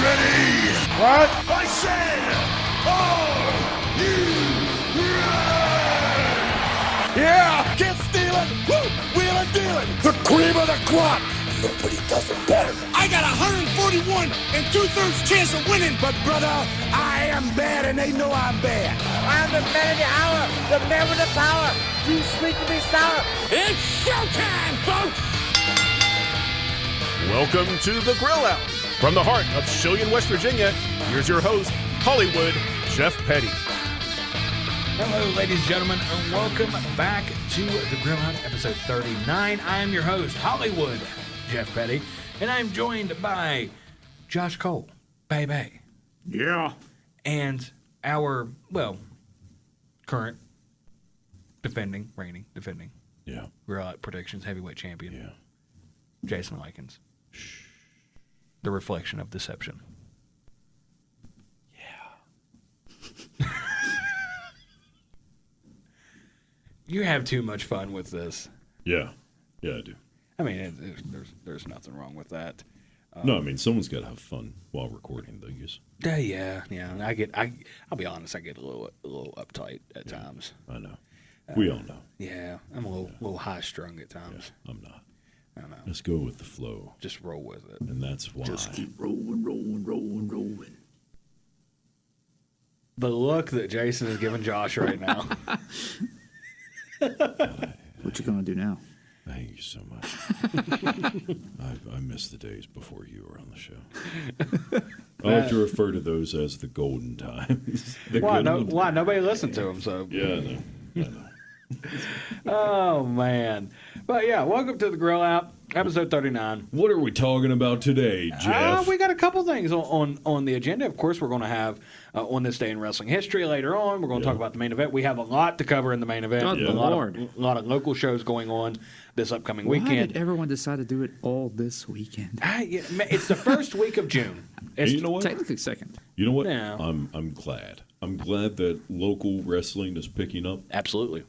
ready? What? I said, are you ready? Yeah! Can't steal it. Woo! Wheel and deal it. The cream of the crop! Nobody does it better. I got 141 and 2/3 chance of winning. But brother, I am bad and they know I'm bad. I'm the man of the hour, the man with the power. Too sweet to be sour. It's showtime, folks. Welcome to The Grill Out. From the heart of Shillian, West Virginia, here's your host, Hollywood Jeff Petty. Hello, ladies and gentlemen, and welcome back to The Grill Out, episode 39. I am your host, Hollywood Jeff Petty, and I'm joined by Josh Cole, baby. Yeah. And our, current defending Yeah. Grill Out Predictions heavyweight champion, Yeah. Jason Lykens. The reflection of deception. Yeah. You have too much fun with this. Yeah. Yeah, I do. I mean, there's nothing wrong with that. No, I mean, someone's got to have fun while recording these. Yeah. I'll be honest, I get a little uptight at times. I know. We all know. Yeah, I'm a little high strung at times. Yeah, I'm not. I know. Let's go with the flow. Just roll with it. And that's why. Just keep rolling. The look that Jason is giving Josh right now. What you gonna do now? Thank you so much. I miss the days before you were on the show. I like to refer to those as the golden times. Why nobody listened to him? So Yeah, I know. Oh man, but yeah, welcome to the Grill Out, episode 39. What are we talking about today, Jeff? We got a couple things on the agenda. Of course, we're going to have on this day in wrestling history later on. We're going to talk about the main event. We have a lot to cover in the main event. God a Lord. lot of local shows going on this upcoming Why weekend. did everyone decide to do it all this weekend? It's the first week of June. And you know what? Technically second. You know what? Yeah. I'm glad. I'm glad that local wrestling is picking up. Absolutely.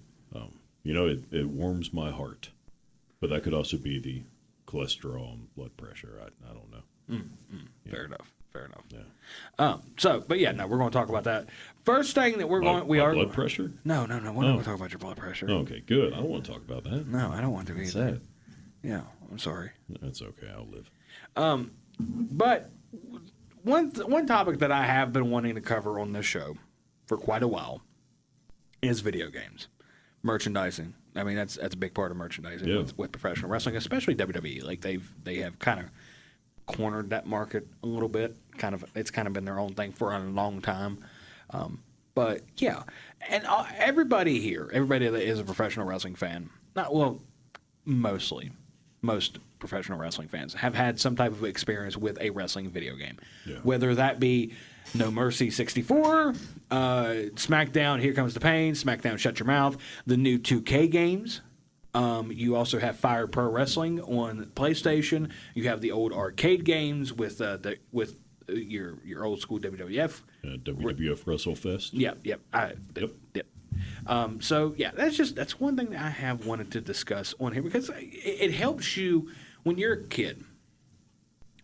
It warms my heart. But that could also be the cholesterol and blood pressure. I don't know. Fair enough. Yeah. We're going to talk about that. First thing that we're My going, blood pressure? No. We're not going to talk about your blood pressure. Okay, good. I don't want to talk about that. No, I don't want to either. Sad. Yeah, I'm sorry. That's okay. I'll live. But one topic that I have been wanting to cover on this show for quite a while is video games, merchandising. I mean, that's a big part of merchandising with professional wrestling, especially WWE. Like they have kind of cornered that market a little bit. It's kind of been their own thing for a long time. But yeah, and everybody that is a professional wrestling fan, most professional wrestling fans have had some type of experience with a wrestling video game, whether that be No Mercy 64, SmackDown Here Comes the Pain, SmackDown Shut Your Mouth, the new 2K games. You also have Fire Pro Wrestling on PlayStation. You have the old arcade games with your old school WWF. WWF WrestleFest. Yep. That's one thing that I have wanted to discuss on here because it helps you when you're a kid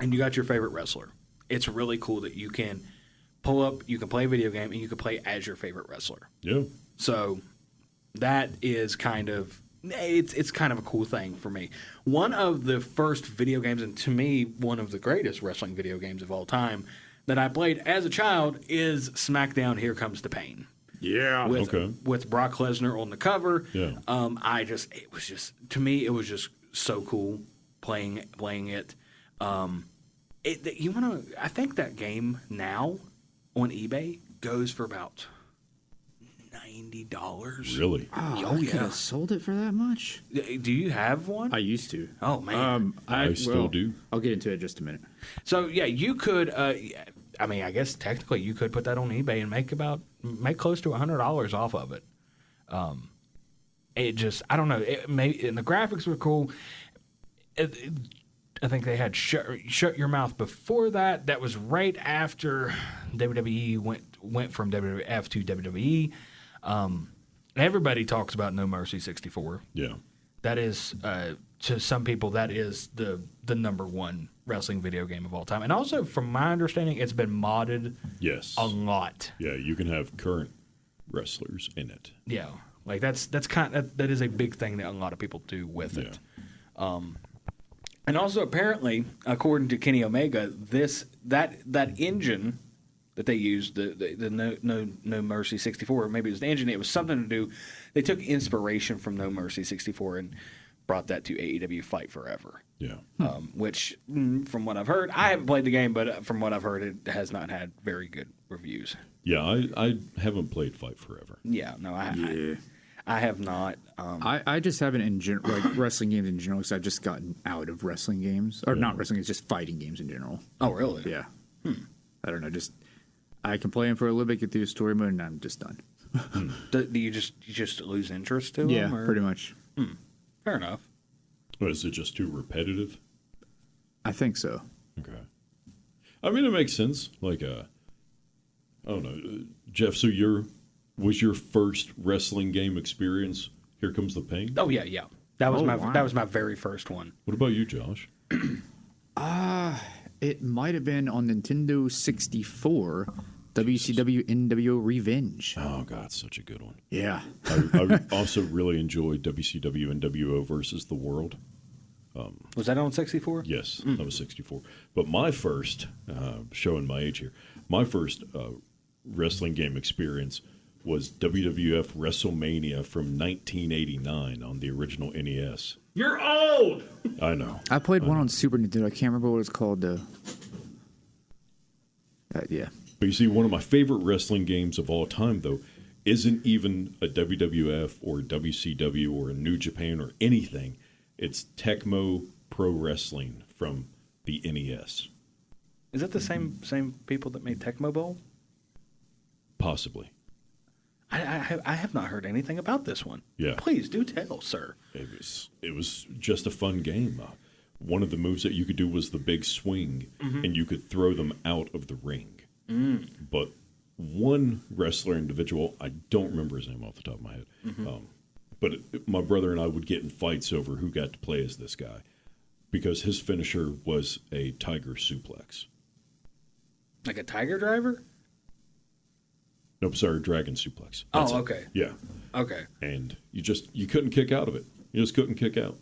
and you got your favorite wrestler. It's really cool that you can pull up, you can play a video game, and you can play as your favorite wrestler. Yeah. So that is it's kind of a cool thing for me. One of the first video games, and to me, one of the greatest wrestling video games of all time that I played as a child is SmackDown Here Comes the Pain. Yeah. With Brock Lesnar on the cover. Yeah. It was just so cool playing it. I think that game now on eBay goes for about $90. Really? Oh, I could have sold it for that much. Do you have one? I used to. Oh man, I still do. I'll get into it in just a minute. So yeah, you could. I guess technically you could put that on eBay and make close to $100 off of it. I don't know. And the graphics were cool. I think they had Shut Your Mouth before that. That was right after WWE went from WWF to WWE. Everybody talks about No Mercy 64. Yeah. That is to some people, that is the number one wrestling video game of all time. And also, from my understanding, it's been modded a lot. Yeah, you can have current wrestlers in it. Yeah, like that is a big thing that a lot of people do with it. And also, apparently, according to Kenny Omega, that engine that they used, the No Mercy 64, maybe it was the engine, it was something to do. They took inspiration from No Mercy 64 and brought that to AEW Fight Forever. Yeah. Which, from what I've heard, I haven't played the game, but from what I've heard, it has not had very good reviews. Yeah, I haven't played Fight Forever. Yeah, no, I have not. I just haven't like wrestling games in general because I've just gotten out of wrestling games. Or not wrestling games, just fighting games in general. Oh, really? Yeah. I don't know. Just I can play them for a little bit, get through the story mode, and I'm just done. Do you just lose interest to them? Yeah, or? pretty much. Fair enough. What, is it just too repetitive? I think so. Okay. I mean, it makes sense. Like, I don't know. Jeff, so was your first wrestling game experience Here Comes the Pain? Oh, yeah. That was wow. that was my very first one. What about you, Josh? It might have been on Nintendo 64, WCW NWO Revenge. Oh, God, such a good one. Yeah. I also really enjoyed WCW NWO versus the World. Was that on 64? Yes, that was 64. But my first, showing my age here, my first wrestling game experience was WWF WrestleMania from 1989 on the original NES. You're old! I know. I played one on Super Nintendo. I can't remember what it's called, though. Yeah. But you see, one of my favorite wrestling games of all time, though, isn't even a WWF or WCW or a New Japan or anything. It's Tecmo Pro Wrestling from the NES. Is that the same people that made Tecmo Bowl? Possibly. I have not heard anything about this one. Yeah. Please do tell, sir. It was just a fun game. One of the moves that you could do was the big swing, and you could throw them out of the ring. But one wrestler individual, I don't remember his name off the top of my head, but my brother and I would get in fights over who got to play as this guy because his finisher was a tiger suplex. Like a tiger driver? Nope, sorry, dragon suplex. That's it. Okay. Yeah. Okay. And you couldn't kick out of it. You just couldn't kick out.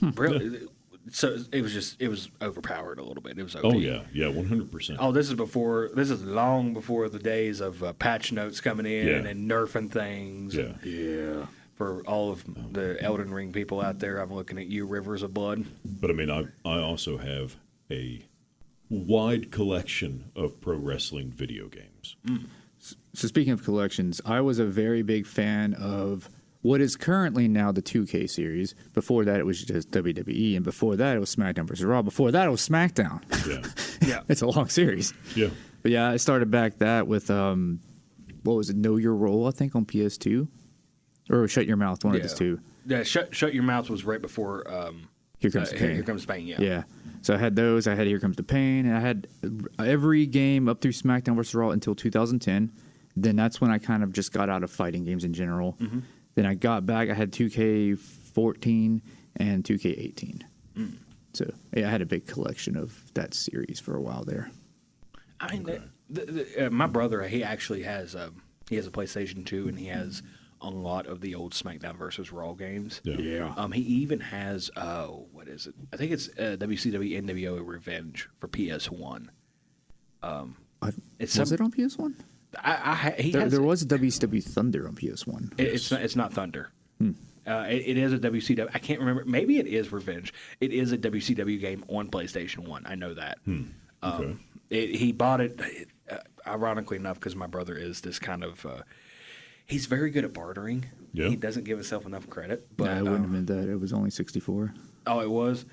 Really? So it was overpowered a little bit. It was OP. Oh yeah, 100%. Oh, this is long before the days of patch notes coming in and nerfing things. Yeah. Yeah. For all of the Elden Ring people out there, I'm looking at you, Rivers of Blood. But I mean, I also have a wide collection of pro wrestling video games. So speaking of collections, I was a very big fan of what is currently now the 2K series. Before that, it was just WWE, and before that, it was SmackDown vs. Raw. Before that, it was SmackDown. Yeah. Yeah. It's a long series. Yeah. But yeah, I started back that with what was it? Know Your Role, I think, on PS2, or Shut Your Mouth, one of those two. Yeah, Shut Your Mouth was right before Here Comes the Pain. Here Comes Pain. Yeah. Yeah. So I had those. I had Here Comes the Pain, and I had every game up through SmackDown vs. Raw until 2010. Then that's when I kind of just got out of fighting games in general. Then I got back. I had 2K14 and 2K18. So yeah, I had a big collection of that series for a while there. I mean, my brother, he actually has a PlayStation 2, and he has a lot of the old SmackDown vs. Raw games. Yeah. He even has what is it? I think it's WCW NWO Revenge for PS1. Was it on PS1? There was a WCW Thunder on PS1. It's not Thunder. It is a WCW. I can't remember. Maybe it is Revenge. It is a WCW game on PlayStation 1. I know that. Okay. He bought it, ironically enough, because my brother is this kind of. He's very good at bartering. Yeah. He doesn't give himself enough credit. But It wouldn't have been that. It was only 64. Oh, it was.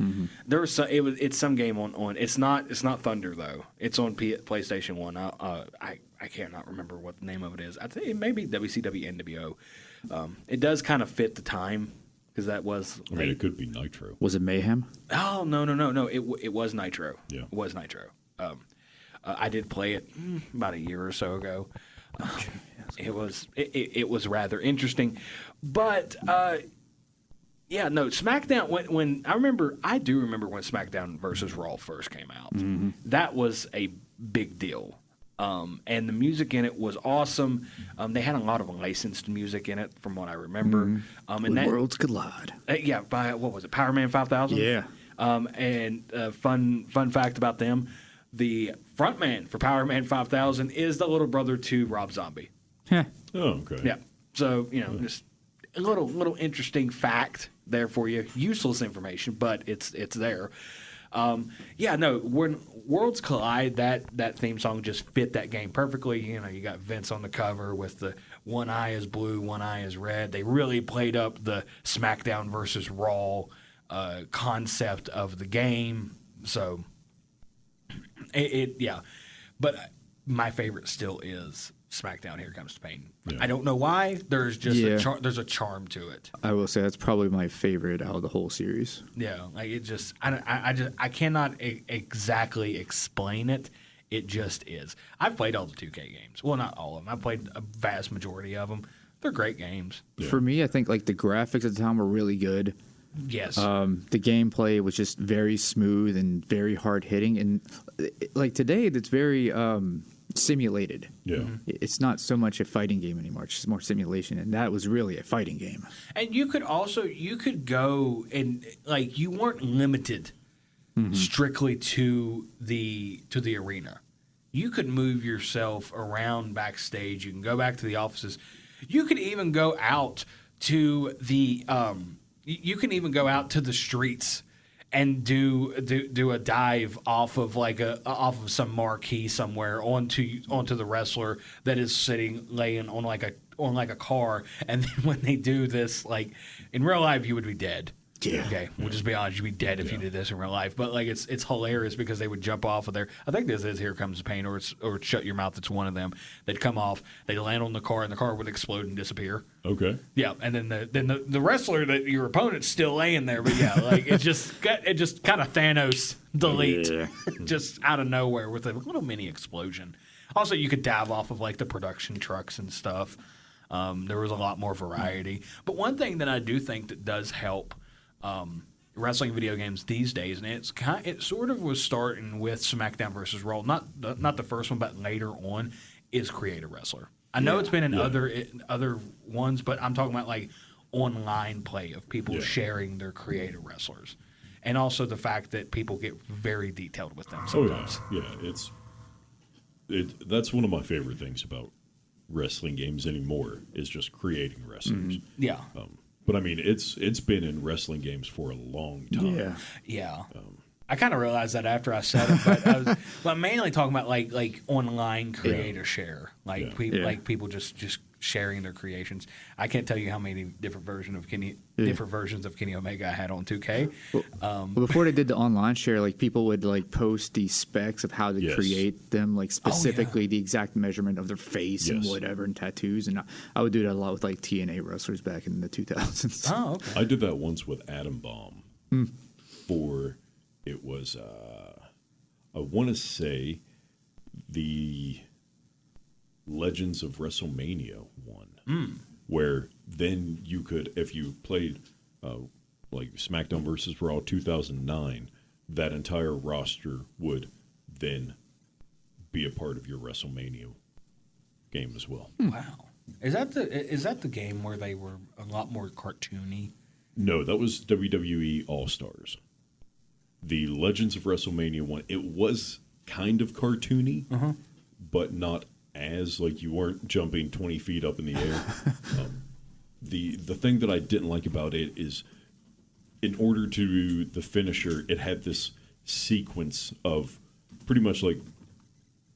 There was some. It's some game on. It's not Thunder though. It's on PlayStation 1. I cannot remember what the name of it is. I think it may be WCW NWO. It does kind of fit the time because that was. I mean, it could be Nitro. Was it Mayhem? Oh no! It was Nitro. Yeah. It was Nitro. I did play it about a year or so ago. It was rather interesting, but Yeah, no, SmackDown, when I do remember when SmackDown versus Raw first came out. Mm-hmm. That was a big deal. And the music in it was awesome. They had a lot of licensed music in it, from what I remember. When worlds collide. Yeah, by, what was it, Power Man 5000? Yeah. And fun fact about them, the frontman for Power Man 5000 is the little brother to Rob Zombie. Oh, okay. Yeah. So, just a little interesting fact there for you. Useless information, but it's there. When Worlds Collide, that theme song just fit that game perfectly. You got Vince on the cover with the one eye is blue, one eye is red. They really played up the SmackDown versus Raw concept of the game. So, But my favorite still is SmackDown Here Comes the Pain. Yeah. I don't know why. There's just there's a charm to it. I will say that's probably my favorite out of the whole series. Yeah, like it just I cannot exactly explain it. It just is. I've played all the 2K games. Well, not all of them. I've played a vast majority of them. They're great games. Yeah. For me, I think like the graphics at the time were really good. Yes. The gameplay was just very smooth and very hard hitting, and like today, it's very simulated. Yeah. It's not so much a fighting game anymore. It's just more simulation, and that was really a fighting game. And you could go and like you weren't limited strictly to the arena. You could move yourself around backstage. You can go back to the offices. You could even go out to the you can even go out to the streets and do a dive off of some marquee somewhere onto the wrestler that is laying on like a car, and then when they do this, like in real life you would be dead. Yeah. Okay. We'll just be honest, you'd be dead if you did this in real life. But like it's hilarious because they would jump off of there. I think this is Here Comes the Pain or Shut Your Mouth. It's one of them. They'd come off, they'd land on the car, and the car would explode and disappear. Okay. Yeah, and then the wrestler that your opponent's still laying there, but yeah, like it just kind of Thanos delete just out of nowhere with a little mini explosion. Also, you could dive off of like the production trucks and stuff. There was a lot more variety. But one thing that I do think that does help wrestling video games these days, and it sort of was starting with SmackDown versus Raw, not the first one, but later on, is Create a Wrestler. I know it's been in other ones, but I'm talking about like online play of people sharing their Create a Wrestlers, and also the fact that people get very detailed with them sometimes. Oh yeah, that's one of my favorite things about wrestling games anymore is just creating wrestlers. Yeah. But I mean, it's been in wrestling games for a long time. Yeah. I kind of realized that after I said it, but I'm mainly talking about like online creator share, people just sharing their creations. I can't tell you how many different versions of Kenny Omega I had on 2K. Well, before they did the online share, like people would like post the specs of how to create them, like specifically the exact measurement of their face and whatever, and tattoos. And I would do that a lot with like TNA wrestlers back in the 2000s. Oh, okay. I did that once with Adam Bomb for. It was, I want to say, the Legends of WrestleMania one, where then you could, if you played like SmackDown versus Raw 2009, that entire roster would then be a part of your WrestleMania game as well. Wow, is that the game where they were a lot more cartoony? No, that was WWE All Stars. The Legends of WrestleMania one, it was kind of cartoony, but not as, like, you weren't jumping 20 feet up in the air. The thing that I didn't like about it is, in order to do the finisher, it had this sequence of pretty much like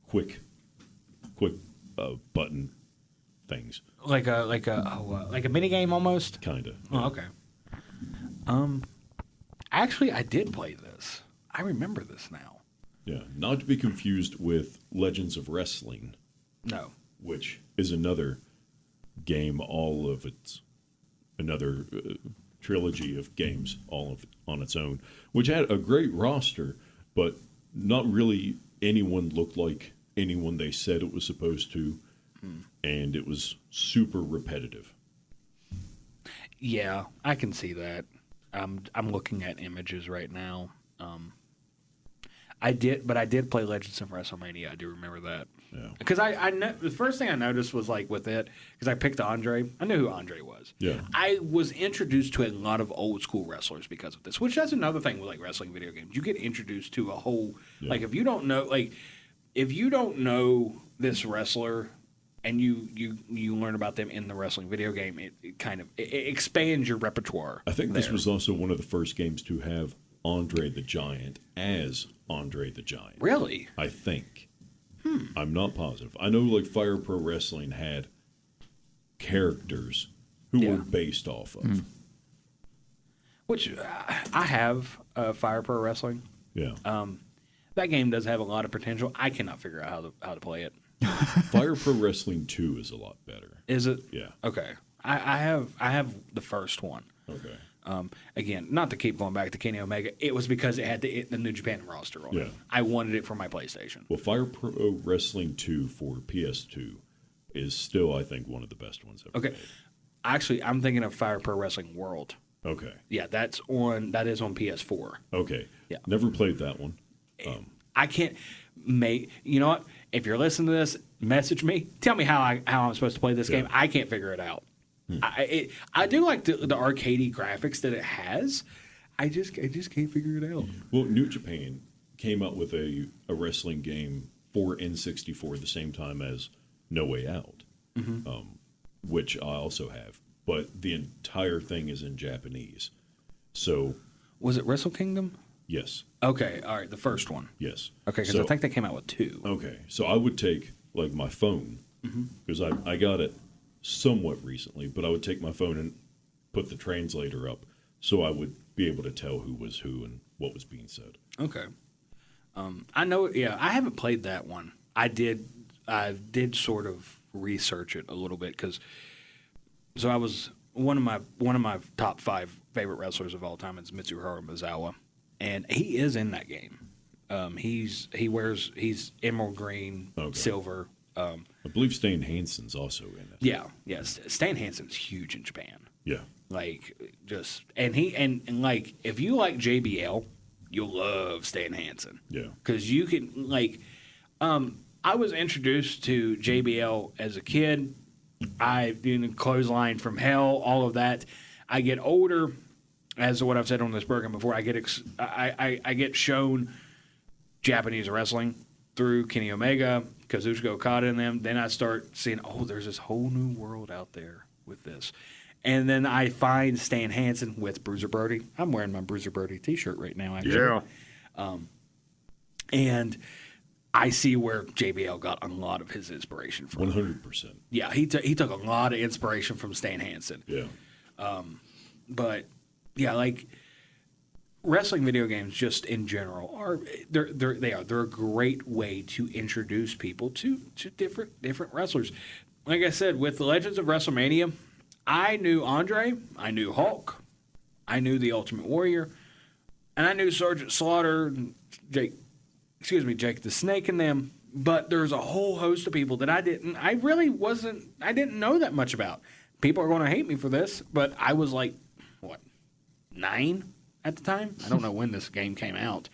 quick button things. Like a mini game almost. Kinda. Oh, okay. Actually, I did play this. I remember this now. Yeah, not to be confused with Legends of Wrestling. No. Which is another game, another trilogy of games, on its own, which had a great roster, but not really anyone looked like anyone they said it was supposed to, and it was super repetitive. Yeah, I can see that. I'm looking at images right now. I did play Legends of WrestleMania. I do remember that. Yeah. Because I the first thing I noticed was like with it, because I picked Andre. I knew who Andre was. Yeah. I was introduced to a lot of old school wrestlers because of this, which that's another thing with like wrestling video games. You get introduced to a whole like if you don't know this wrestler and you learn about them in the wrestling video game, it kind of expands your repertoire. I think this was also one of the first games to have Andre the Giant as Andre the Giant. Really? I think. I'm not positive. I know like Fire Pro Wrestling had characters who were based off of. Which I have Fire Pro Wrestling. Yeah. That game does have a lot of potential. I cannot figure out how to play it. Fire Pro Wrestling 2 is a lot better. Is it? Yeah. Okay. I have the first one. Okay. Again, not to keep going back to Kenny Omega, it was because it had the New Japan roster on it. I wanted it for my PlayStation. Well, Fire Pro Wrestling 2 for PS2 is still, I think, one of the best ones ever made. Actually, I'm thinking of Fire Pro Wrestling World. Okay. Yeah, that is on PS4. Okay. Yeah. Never played that one. I can't make. You know what? If you're listening to this, message me. Tell me how I'm supposed to play this game. I can't figure it out. I do like the arcadey graphics that it has. I just can't figure it out. Well, New Japan came out with a wrestling game for N64 the same time as No Way Out, which I also have. But the entire thing is in Japanese. So, was it Wrestle Kingdom? Yes. Okay, all right, the first one. Yes. Okay, because I think they came out with 2. Okay, so I would take like my phone because I got it somewhat recently, but I would take my phone and put the translator up so I would be able to tell who was who and what was being said. Okay. I know. Yeah, I haven't played that one. I did sort of research it a little bit because. So I was one of my top 5 favorite wrestlers of all time is Mitsuharu Misawa, and he is in that game. He's emerald green, silver. I believe Stan Hansen's also in it. Yeah, yes. Stan Hansen's huge in Japan. Yeah. Like just and like if you like JBL, you'll love Stan Hansen. Yeah. Because you can like I was introduced to JBL as a kid. I Clothesline from Hell, all of that. I get older, as what I've said on this program before. I get shown Japanese wrestling through Kenny Omega, Kazuchika Okada and them. Then I start seeing, there's this whole new world out there with this. And then I find Stan Hansen with Bruiser Brody. I'm wearing my Bruiser Brody t-shirt right now, actually. Yeah. And I see where JBL got a lot of his inspiration from. 100%. Yeah, he took a lot of inspiration from Stan Hansen. Yeah. But yeah, like wrestling video games just in general are they're a great way to introduce people to different wrestlers. Like I said, with the Legends of WrestleMania, I knew Andre, I knew Hulk, I knew the Ultimate Warrior, and I knew Sergeant Slaughter, Jake the Snake and them, but there's a whole host of people that I didn't know that much about. People are going to hate me for this, but I was like, 9 at the time? I don't know when this game came out.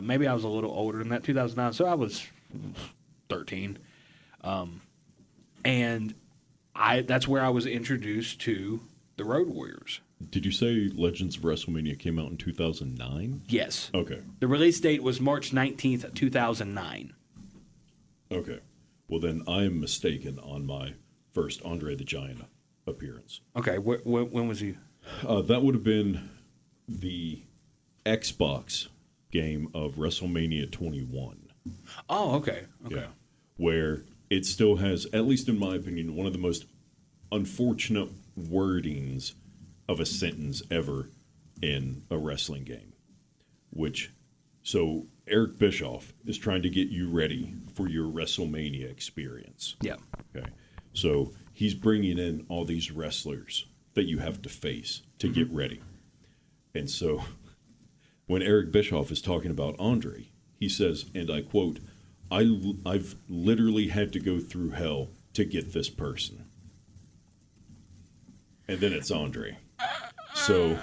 Maybe I was a little older than that, 2009, so I was 13. And that's where I was introduced to the Road Warriors. Did you say Legends of WrestleMania came out in 2009? Yes. Okay. The release date was March 19th, 2009. Okay. Well, then I am mistaken on my first Andre the Giant appearance. Okay. When was he? That would have been the Xbox game of WrestleMania 21. Oh, okay. Okay. Yeah. Where it still has, at least in my opinion, one of the most unfortunate wordings of a sentence ever in a wrestling game. So Eric Bischoff is trying to get you ready for your WrestleMania experience. Yeah. Okay. So he's bringing in all these wrestlers that you have to face to get ready. And so when Eric Bischoff is talking about Andre, he says, and I quote, I've literally had to go through hell to get this person. And then it's Andre. So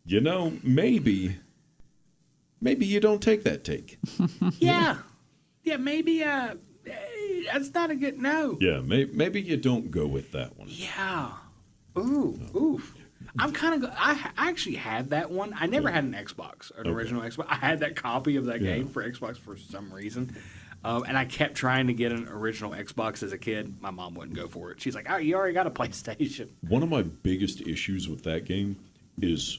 You know, maybe you don't take that take. Yeah. Yeah, maybe that's not a good no. Yeah, maybe you don't go with that one. Yeah. Oof. I'm kind of. I actually had that one. I never had an Xbox, an original Xbox. I had that copy of that game for Xbox for some reason, and I kept trying to get an original Xbox as a kid. My mom wouldn't go for it. She's like, "Oh, you already got a PlayStation." One of my biggest issues with that game is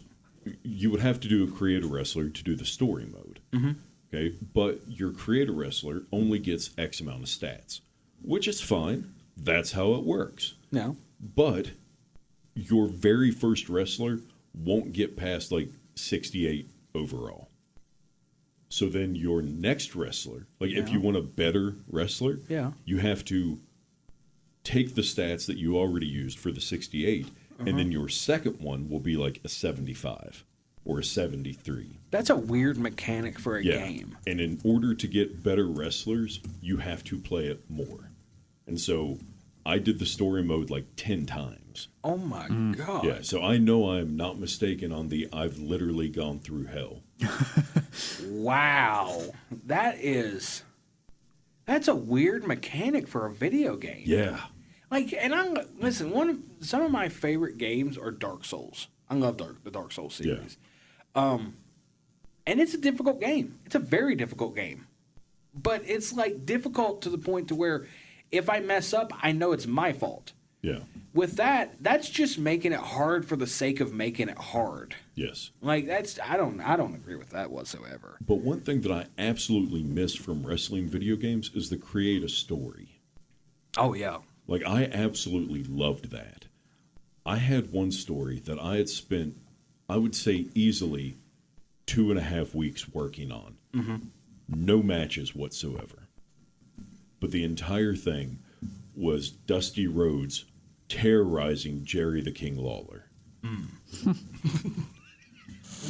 you would have to do a creator wrestler to do the story mode. Mm-hmm. Okay, but your creator wrestler only gets X amount of stats, which is fine. That's how it works. No, but your very first wrestler won't get past like 68 overall. So then your next wrestler, like if you want a better wrestler, you have to take the stats that you already used for the 68, and then your second one will be like a 75 or a 73. That's a weird mechanic for a game. And in order to get better wrestlers, you have to play it more. And so I did the story mode like 10 times. Oh my God. Yeah, so I know I'm not mistaken on the I've literally gone through hell. Wow. That's a weird mechanic for a video game. Yeah. Like, and some of my favorite games are Dark Souls. I love the Dark Souls series. Yeah. And it's a difficult game. It's a very difficult game. But it's like difficult to the point to where if I mess up, I know it's my fault. Yeah. With that's just making it hard for the sake of making it hard. Yes. Like I don't agree with that whatsoever. But one thing that I absolutely miss from wrestling video games is the create a story. Oh yeah. Like I absolutely loved that. I had one story that I had spent, I would say easily 2.5 weeks working on. Mm-hmm. No matches whatsoever. But the entire thing was Dusty Rhodes terrorizing Jerry the King Lawler.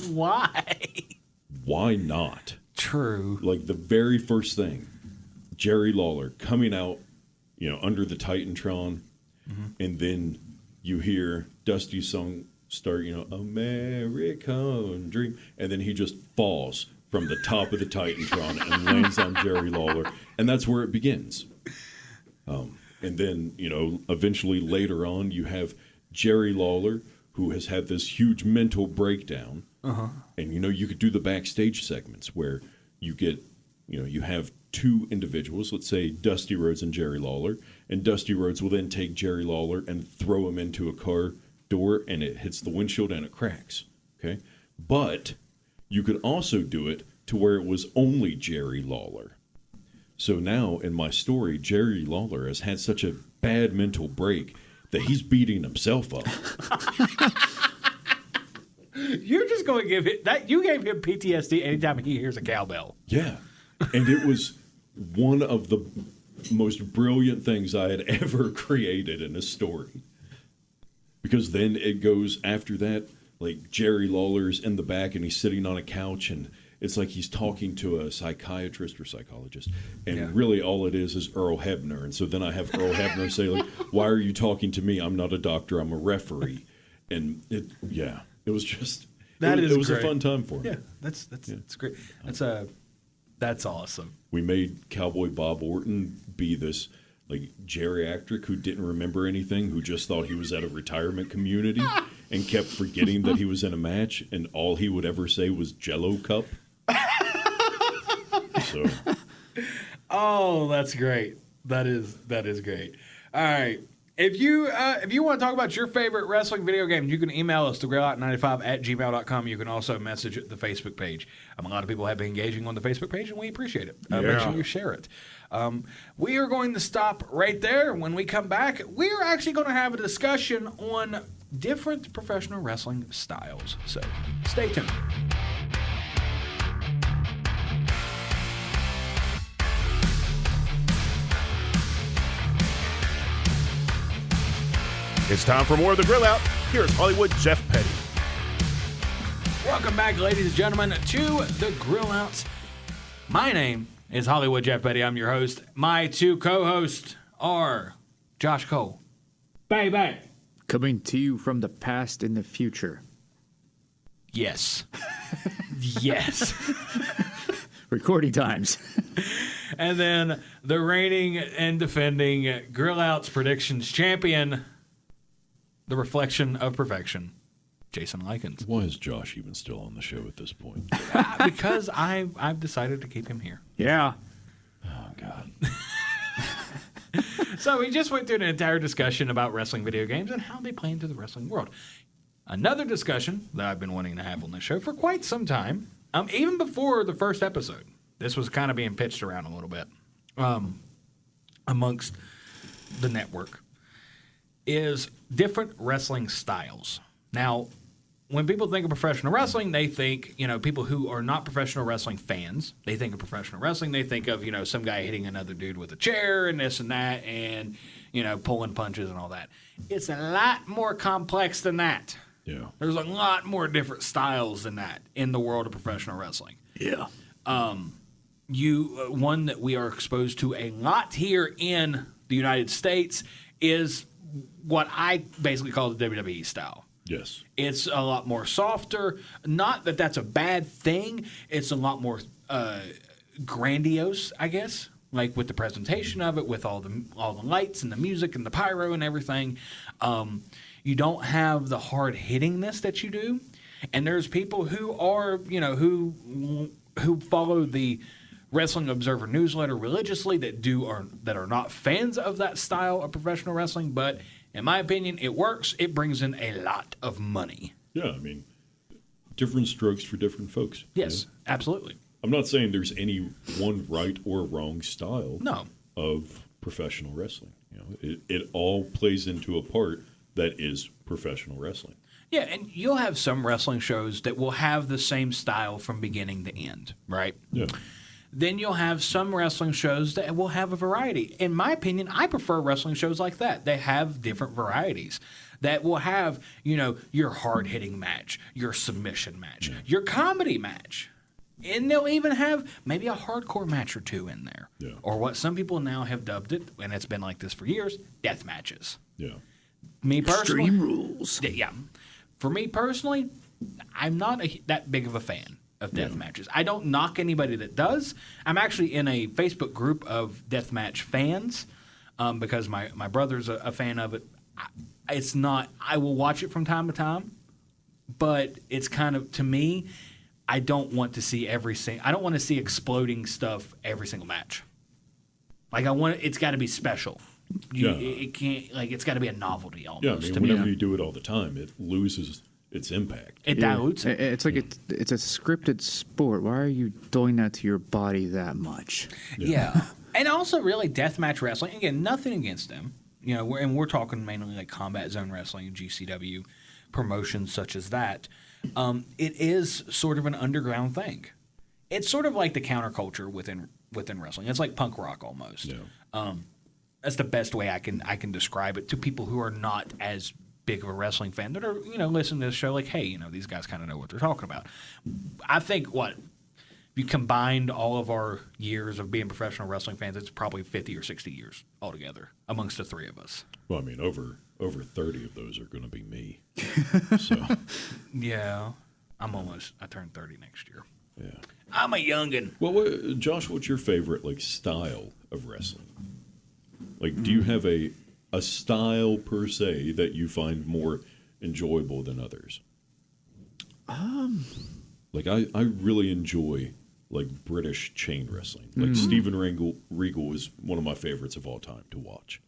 Why? Why not? True. Like the very first thing, Jerry Lawler coming out, under the Titantron, and then you hear Dusty's song start, American Dream, and then he just falls from the top of the Titantron and lands on Jerry Lawler, and that's where it begins. And then, eventually later on, you have Jerry Lawler, who has had this huge mental breakdown. And, you could do the backstage segments where you get, you have two individuals, let's say Dusty Rhodes and Jerry Lawler, and Dusty Rhodes will then take Jerry Lawler and throw him into a car door, and it hits the windshield and it cracks. Okay? But you could also do it to where it was only Jerry Lawler. So now, in my story, Jerry Lawler has had such a bad mental break that he's beating himself up. You're just going to give it that. You gave him PTSD anytime he hears a cowbell. Yeah. And it was one of the most brilliant things I had ever created in a story. Because then it goes after that, like Jerry Lawler's in the back and he's sitting on a couch and it's like he's talking to a psychiatrist or psychologist, and really all it is Earl Hebner. And so then I have Earl Hebner say, like, why are you talking to me? I'm not a doctor. I'm a referee. And it was just, it was a fun time for me. Yeah, that's great. That's awesome. We made Cowboy Bob Orton be this like geriatric who didn't remember anything, who just thought he was at a retirement community and kept forgetting that he was in a match, and all he would ever say was Jello cup. So. Oh, that's great. That is great. All right. If you want to talk about your favorite wrestling video game, you can email us to grailout95@gmail.com. You can also message the Facebook page. A lot of people have been engaging on the Facebook page, and we appreciate it. Make sure you share it. We are going to stop right there. When we come back, we are actually going to have a discussion on different professional wrestling styles. So stay tuned. It's time for more of the Grill Out. Here's Hollywood Jeff Petty. Welcome back, ladies and gentlemen, to the Grill Outs. My name is Hollywood Jeff Petty. I'm your host. My two co-hosts are Josh Cole. Bang, bang. Coming to you from the past and the future. Yes. Yes. Recording times. And then the reigning and defending Grill Out's predictions champion, the reflection of perfection, Jason Lykens. Why is Josh even still on the show at this point? Because I've decided to keep him here. Yeah. Oh, God. So we just went through an entire discussion about wrestling video games and how they play into the wrestling world. Another discussion that I've been wanting to have on this show for quite some time, even before the first episode. This was kind of being pitched around a little bit amongst the network, is different wrestling styles. Now, when people think of professional wrestling, they think, people who are not professional wrestling fans. They think of professional wrestling. They think of, some guy hitting another dude with a chair and this and that and, pulling punches and all that. It's a lot more complex than that. Yeah. There's a lot more different styles than that in the world of professional wrestling. Yeah. One that we are exposed to a lot here in the United States is what I basically call the WWE style. Yes. It's a lot more softer. Not that that's a bad thing. It's a lot more grandiose, I guess. Like with the presentation of it, with all the lights and the music and the pyro and everything. You don't have the hard hittingness that you do. And there's people who are, who follow the Wrestling Observer newsletter religiously that are not fans of that style of professional wrestling, but in my opinion, it works. It brings in a lot of money. Yeah, different strokes for different folks. Yes, absolutely. I'm not saying there's any one right or wrong style of professional wrestling. It all plays into a part that is professional wrestling. Yeah, and you'll have some wrestling shows that will have the same style from beginning to end, right? Yeah. Then you'll have some wrestling shows that will have a variety. In my opinion, I prefer wrestling shows like that. They have different varieties that will have, your hard-hitting match, your submission match, your comedy match. And they'll even have maybe a hardcore match or two in there. Yeah. Or what some people now have dubbed it, and it's been like this for years, death matches. Yeah. Me personally, Extreme rules. Yeah. For me personally, I'm not that big of a fan of death matches. I don't knock anybody that does. I'm actually in a Facebook group of deathmatch fans because my brother's a fan of it. It's not. I will watch it from time to time, but it's kind of, to me, I don't want to see I don't want to see exploding stuff every single match. Like it's got to be special. It can't, it's got to be a novelty almost. Yeah, whenever you do it all the time, it loses its impact. It dilutes it. It's like it's a scripted sport. Why are you doing that to your body that much? Yeah. And also, really, deathmatch wrestling. Again, nothing against them. We're talking mainly like Combat Zone Wrestling and GCW promotions such as that. It is sort of an underground thing. It's sort of like the counterculture within wrestling. It's like punk rock almost. Yeah. That's the best way I can describe it to people who are not as big of a wrestling fan that are listening to this show. Like, hey, these guys kind of know what they're talking about. I think if you combined all of our years of being professional wrestling fans, it's probably 50 or 60 years altogether amongst the three of us. Well, over 30 of those are going to be me. So yeah, I turn 30 next year. yeah. I'm a youngin'. Well, Josh, what's your favorite style of wrestling? Do you have a style per se that you find more enjoyable than others? I really enjoy British chain wrestling. Steven Regal is one of my favorites of all time to watch.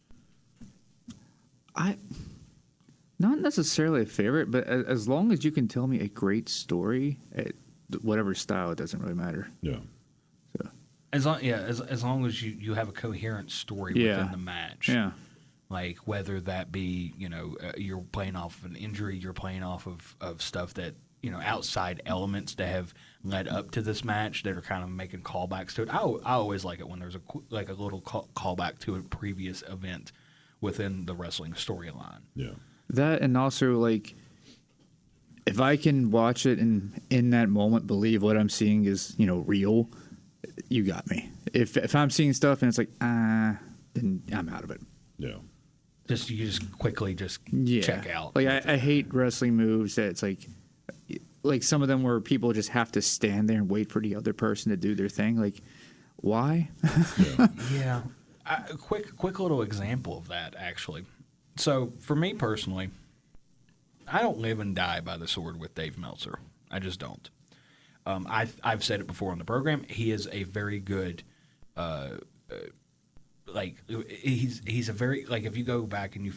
Not necessarily a favorite, but as long as you can tell me a great story, whatever style, it doesn't really matter. Yeah. So. As long as you have a coherent story within the match. Yeah. Like whether that be, you're playing off of an injury, you're playing off of stuff that, outside elements that have led up to this match that are kind of making callbacks to it. I always like it when there's a little callback to a previous event within the wrestling storyline. Yeah. That, and also if I can watch it and in that moment believe what I'm seeing is, real, you got me. If I'm seeing stuff and it's then I'm out of it. Yeah. You just quickly check out. I hate wrestling moves that it's like some of them where people just have to stand there and wait for the other person to do their thing. Like, why? Yeah. A quick little example of that, actually. So, for me personally, I don't live and die by the sword with Dave Meltzer. I just don't. I've said it before on the program. He is a very good, he's a very, like, if you go back and you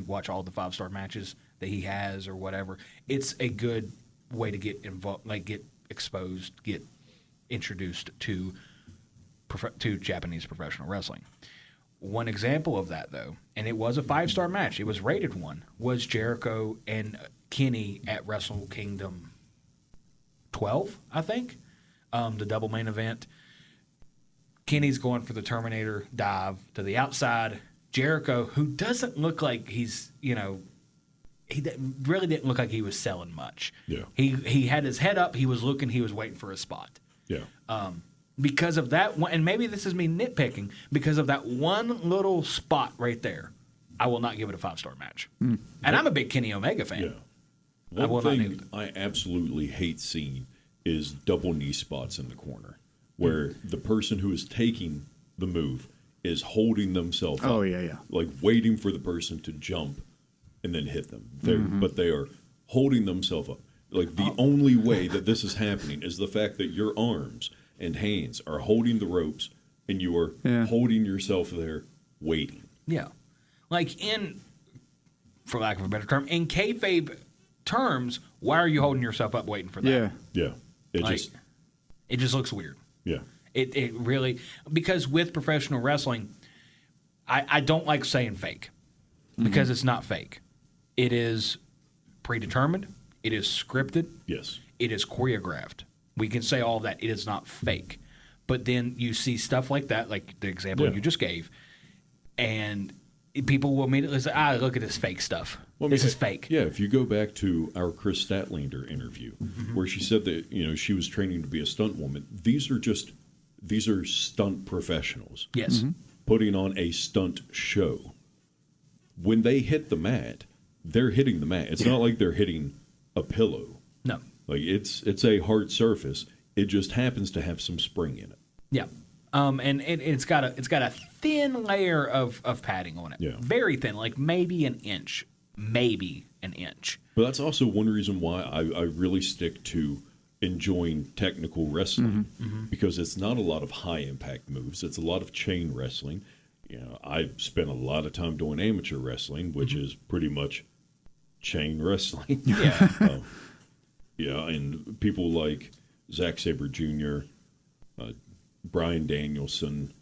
watch all the 5-star matches that he has or whatever, it's a good way to get involved, like get exposed, get introduced to Japanese professional wrestling. One example of that, though, and it was a 5-star match, it was rated one, was Jericho and Kenny at Wrestle Kingdom 12, I think, the double main event. Kenny's going for the Terminator dive to the outside. Jericho, who doesn't look like he's, he really didn't look like he was selling much. Yeah. He had his head up. He was looking. He was waiting for a spot. Yeah. Because of that one, and maybe this is me nitpicking, because of that one little spot right there, I will not give it a 5-star match. And I'm a big Kenny Omega fan. Yeah. One thing I absolutely hate seeing is double knee spots in the corner, where the person who is taking the move is holding themselves up. Oh, yeah. Like waiting for the person to jump and then hit them. But they are holding themselves up. Like the only way that this is happening is the fact that your arms and hands are holding the ropes and you are holding yourself there waiting. Yeah. Like for lack of a better term, in kayfabe terms, why are you holding yourself up waiting for that? Yeah. It just looks weird. Yeah. It really, because with professional wrestling, I don't like saying fake, because it's not fake. It is predetermined. It is scripted. Yes. It is choreographed. We can say all that. It is not fake. But then you see stuff like that, like the example you just gave, and people will immediately say, look at this fake stuff. Well, this is fake. Yeah, if you go back to our Chris Statlander interview, where she said that she was training to be a stunt woman, these are stunt professionals. Yes. Putting on a stunt show. When they hit the mat, they're hitting the mat. It's not like they're hitting a pillow. No. Like it's a hard surface. It just happens to have some spring in it. Yeah. And it's got a thin layer of padding on it. Yeah. Very thin, like maybe an inch. Maybe an inch. But that's also one reason why I really stick to enjoying technical wrestling, because it's not a lot of high impact moves. It's a lot of chain wrestling. I spent a lot of time doing amateur wrestling, which is pretty much chain wrestling. Yeah. And people like Zack Sabre Jr., Bryan Danielson,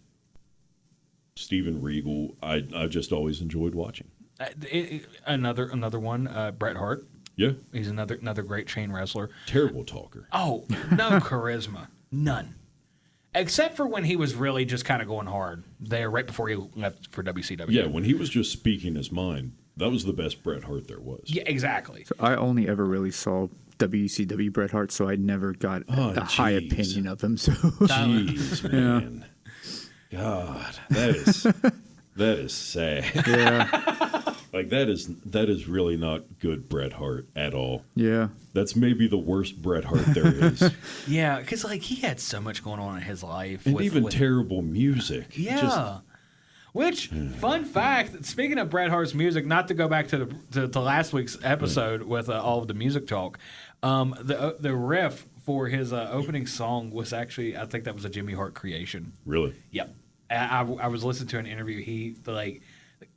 Steven Regal, I just always enjoyed watching. Another one, Bret Hart. Yeah. He's another great chain wrestler. Terrible talker. Oh, no charisma. None. Except for when he was really just kind of going hard there right before he left for WCW. Yeah, when he was just speaking his mind, that was the best Bret Hart there was. Yeah, exactly. So I only ever really saw WCW Bret Hart, so I never got a high opinion of him. So jeez, man. God, that is sad. Yeah. Like that is really not good Bret Hart at all. Yeah. That's maybe the worst Bret Hart there is. Yeah, because he had so much going on in his life. And even terrible music. Yeah. Which, fun fact, speaking of Bret Hart's music, not to go back to last week's episode with all of the music talk, the riff for his opening song was actually, I think that was a Jimmy Hart creation. Really? Yep. I was listening to an interview.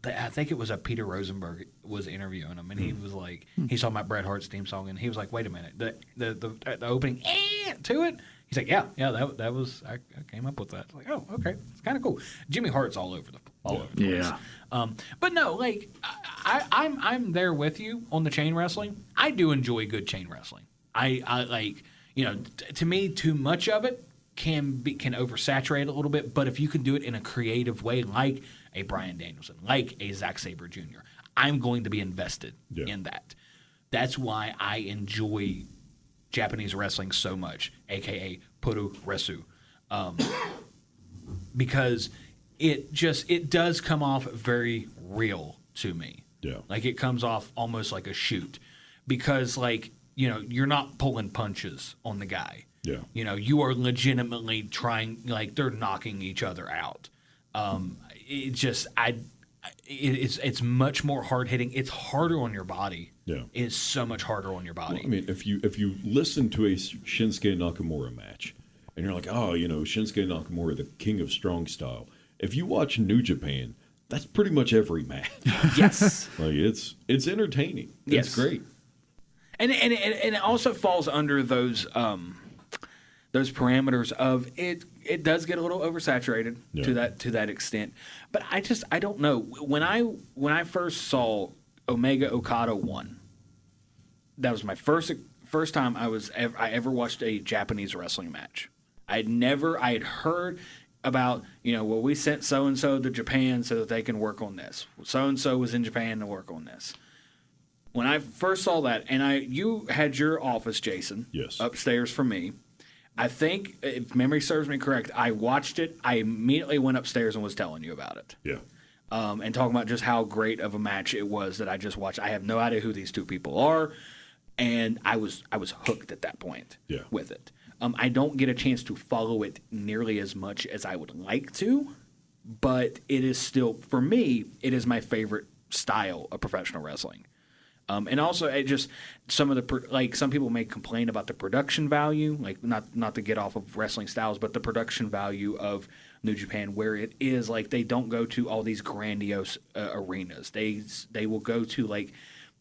I think it was a Peter Rosenberg was interviewing him, and he was like, he's talking about Bret Hart's theme song, and he was like, wait a minute, the opening to it. He's like, yeah, that was I came up with that. Like, oh, okay, it's kind of cool. Jimmy Hart's all over the place. But no, like I'm there with you on the chain wrestling. I do enjoy good chain wrestling. I like, to me, too much of it can oversaturate a little bit. But if you can do it in a creative way, like a Bryan Danielson, like a Zack Sabre Jr., I'm going to be invested in that. That's why I enjoy Japanese wrestling so much, a.k.a. Puru Resu, because it does come off very real to me. Yeah. Like it comes off almost like a shoot, because like you're not pulling punches on the guy. Yeah. You are legitimately trying, like they're knocking each other out. It's much more hard hitting. It's harder on your body. Yeah. It's so much harder on your body. Well, I mean, if you listen to a Shinsuke Nakamura match, and you're like, oh, Shinsuke Nakamura, the king of strong style. If you watch New Japan, that's pretty much every match. Yes. Like it's entertaining. Yes. It's great. And it also falls under those parameters of it. It does get a little oversaturated to that extent. But I don't know. When I first saw Omega Okada 1, that was my first time I ever watched a Japanese wrestling match. I had heard about, we sent so and so to Japan so that they can work on this. So and so was in Japan to work on this. When I first saw that, and you had your office, Jason, yes, upstairs from me. I think, if memory serves me correct, I watched it. I immediately went upstairs and was telling you about it. Yeah. And talking about just how great of a match it was that I just watched. I have no idea who these two people are, and I was hooked at that point with it. I don't get a chance to follow it nearly as much as I would like to, but it is still, for me, it is my favorite style of professional wrestling. And also, it just some of the some people may complain about the production value, like not to get off of wrestling styles, but the production value of New Japan, where it is like they don't go to all these grandiose arenas. They will go to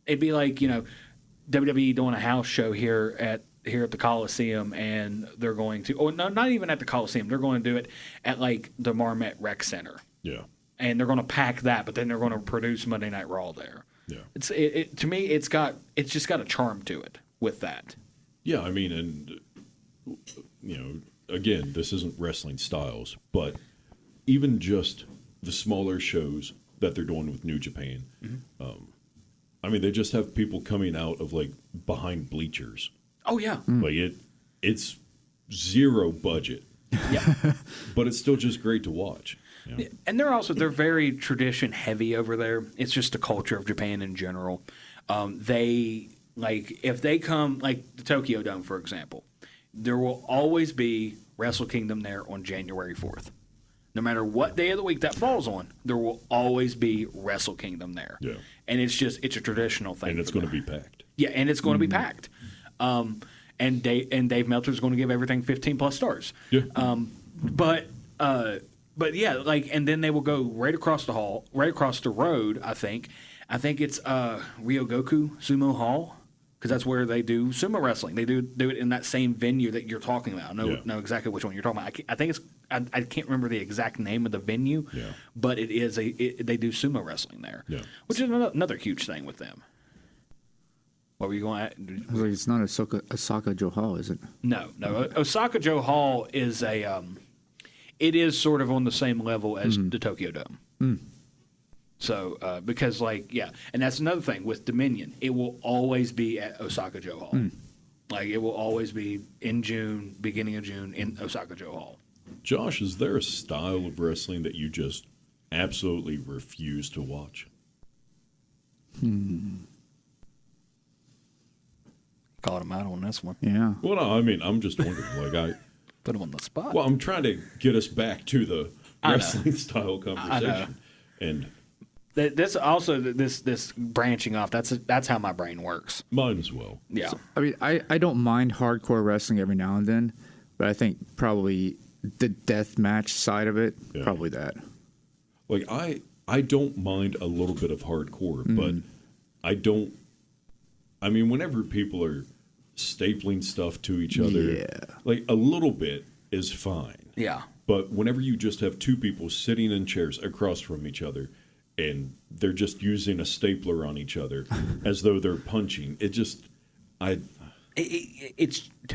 it'd be like WWE doing a house show here at the Coliseum, and they're going to, or no, not even at the Coliseum, they're going to do it at the Marmette Rec Center. Yeah. And they're going to pack that, but then they're going to produce Monday Night Raw there. Yeah. To me, it's just got a charm to it with that. Yeah, I mean, and again, this isn't wrestling styles, but even just the smaller shows that they're doing with New Japan, I mean, they just have people coming out of behind bleachers. Oh yeah, it's zero budget. Yeah, but it's still just great to watch. Yeah. And they're very tradition heavy over there. It's just the culture of Japan in general. They if they come the Tokyo Dome, for example, there will always be Wrestle Kingdom there on January 4th. No matter what day of the week that falls on, there will always be Wrestle Kingdom there. Yeah. And it's a traditional thing. And it's going to be packed. Yeah, and it's going to be packed. And Dave Meltzer's going to give everything 15+ stars. Yeah. But yeah, and then they will go right across the road. I think it's Ryogoku Sumo Hall, because that's where they do sumo wrestling. They do it in that same venue that you're talking about. I know exactly which one you're talking about. I think it's I can't remember the exact name of the venue. Yeah. But they do sumo wrestling there. Yeah. Which is another huge thing with them. What were you going at? I was like, it's not Osaka Joe Hall, is it? No. Osaka Joe Hall is it is sort of on the same level as the Tokyo Dome. Mm. So, because and that's another thing with Dominion. It will always be at Osaka Joe Hall. Mm. It will always be in June, beginning of June, in Osaka Joe Hall. Josh, is there a style of wrestling that you just absolutely refuse to watch? Called him out on this one. Yeah. Well, no, I mean, I'm just wondering, Put him on the spot. Well, I'm trying to get us back to the wrestling style conversation. And this branching off, that's how my brain works. Mine as well. Yeah. So, I mean, I don't mind hardcore wrestling every now and then, but I think probably the death match side of it, probably that. I don't mind a little bit of hardcore, but I don't. I mean, whenever people are stapling stuff to each other, a little bit is fine. Yeah. But whenever you just have two people sitting in chairs across from each other and they're just using a stapler on each other as though they're punching, it's to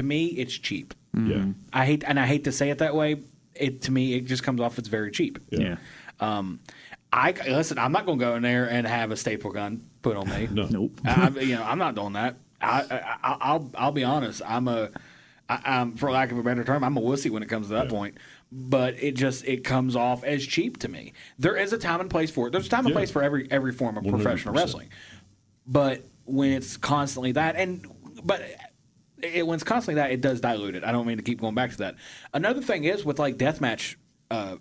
me, it's cheap. Yeah. I hate to say it that way. To me, it just comes off as very cheap. Yeah. Listen, I'm not going to go in there and have a staple gun put on me. No. Nope. I'm not doing that. I'll be honest. I'm for lack of a better term, I'm a wussy when it comes to that point. But it comes off as cheap to me. There is a time and place for it. There's a time and place for every form of 100%. professional wrestling. But when it's constantly that, and but when it's constantly that, it does dilute it. I don't mean to keep going back to that. Another thing is with like deathmatch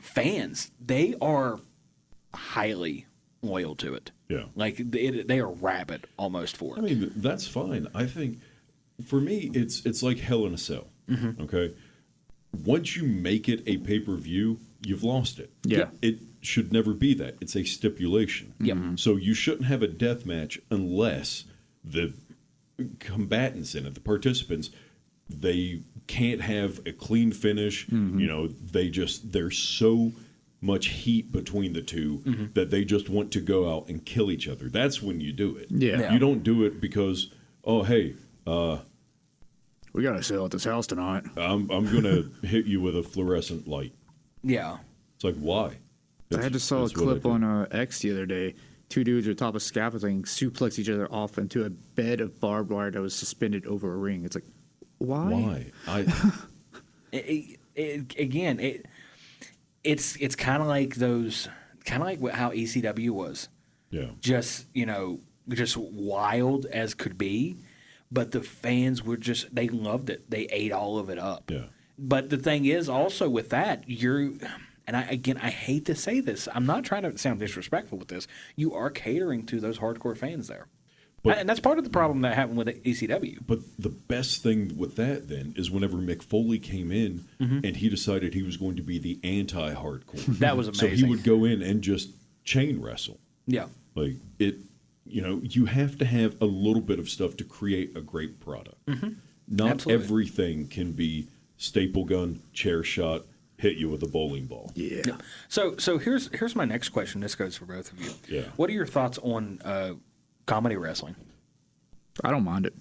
fans, they are highly loyal to it. Yeah. Like they are rabid almost for it. I mean, that's fine. I think for me, it's like Hell in a Cell. Mm-hmm. Okay. Once you make it a pay-per-view, you've lost it. Yeah. It should never be that. It's a stipulation. Yep. So you shouldn't have a death match unless the combatants in it, the participants, they can't have a clean finish. You know, there's so much heat between the two that they just want to go out and kill each other. That's when you do it. Yeah. You don't do it because, oh, hey, We got to sell at this house tonight. I'm going to hit you with a fluorescent light. Yeah. It's like, why? I had just saw a That's what I clip do. on X the other day. Two dudes at the top of scaffolding suplex each other off into a bed of barbed wire that was suspended over a ring. It's like, why? It's kind of like those, kind of like how ECW was. Yeah. Just wild as could be, but the fans were they loved it. They ate all of it up. Yeah. But the thing is also with that, I hate to say this. I'm not trying to sound disrespectful with this. You are catering to those hardcore fans there. And that's part of the problem that happened with ECW. But the best thing with that then is whenever Mick Foley came in and he decided he was going to be the anti-hardcore. That was amazing. So he would go in and just chain wrestle. Yeah. Like you have to have a little bit of stuff to create a great product. Not Absolutely. everything can be staple gun, chair shot, hit you with a bowling ball. Yeah. So here's my next question. This goes for both of you. Yeah. What are your thoughts on comedy wrestling? I don't mind it.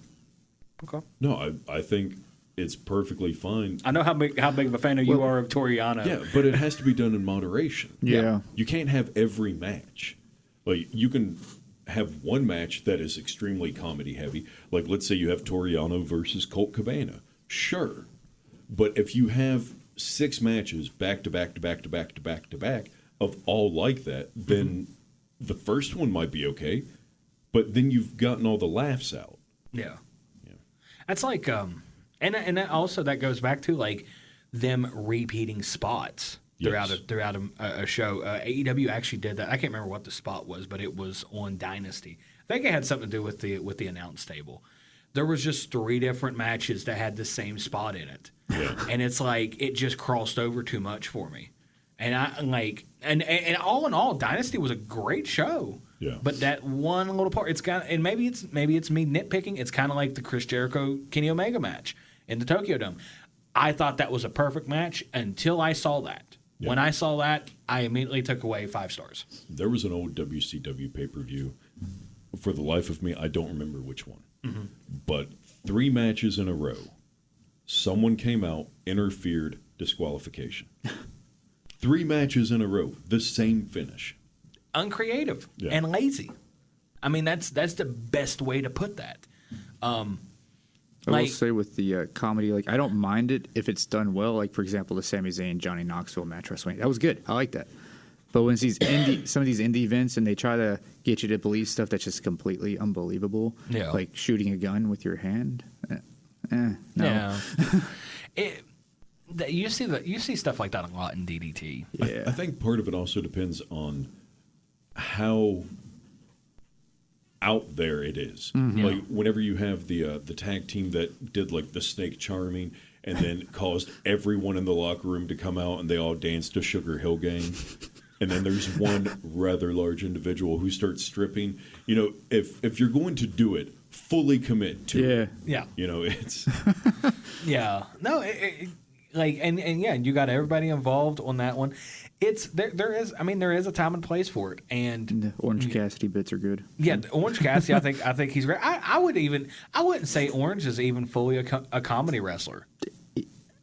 Okay. No, I think it's perfectly fine. I know how big of a fan you are of Toriano. Yeah, but it has to be done in moderation. Yeah. You can't have every match. Like, you can have one match that is extremely comedy heavy. Like, let's say you have Toriano versus Colt Cabana. Sure. But if you have 6 matches back to back to back to back to back to back of all like that, then the first one might be okay, but then you've gotten all the laughs out. Yeah. That's like and that also that goes back to like them repeating spots throughout a show. AEW actually did that. I can't remember what the spot was, but it was on Dynasty. I think it had something to do with the announce table. There was just 3 different matches that had the same spot in it. Yeah. And it's like it just crossed over too much for me. And I like and all in all, Dynasty was a great show. Yeah. But that one little part, it's got, and maybe it's me nitpicking. It's kind of like the Chris Jericho Kenny Omega match in the Tokyo Dome. I thought that was a perfect match until I saw that. Yeah. When I saw that, I immediately took away 5 stars. There was an old WCW pay-per-view. For the life of me, I don't remember which one. But 3 matches in a row, someone came out, interfered, disqualification. 3 matches in a row, the same finish. Uncreative and lazy. I mean, that's the best way to put that. I will say with the comedy, like I don't mind it if it's done well. Like for example, the Sami Zayn Johnny Knoxville match WrestleMania, that was good. I like that. But when it's some of these indie events and they try to get you to believe stuff that's just completely unbelievable, like shooting a gun with your hand, no. Yeah. You see stuff like that a lot in DDT. Yeah. I think part of it also depends on how out there it is. Like whenever you have the tag team that did like the snake charming and then caused everyone in the locker room to come out and they all danced to Sugar Hill Gang. And then there's one rather large individual who starts stripping. You know, if you're going to do it, fully commit to it. Yeah. You know, it's Yeah. No, you got everybody involved on that one. It's there is a time and place for it, and The Orange Cassidy bits are good. yeah, Orange Cassidy, I think he's great. I wouldn't say Orange is even fully a comedy wrestler.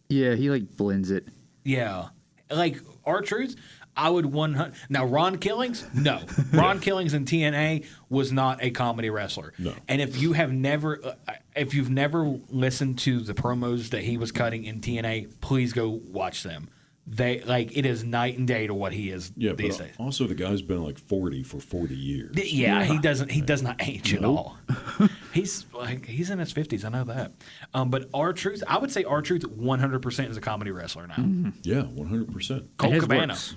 Yeah, he like blends it. Yeah, like R-Truth, I would 100. Now Ron Killings, no, Ron Killings in TNA was not a comedy wrestler. No. And if you've never listened to the promos that he was cutting in TNA, please go watch them. it is night and day to what he is these days. Also, the guy's been like 40 for 40 years. Yeah, he does not age at all. He's in his 50s. I know that. But R-Truth, I would say R-Truth 100% is a comedy wrestler now. Mm-hmm. Yeah, 100%. Colt Cabana. Works.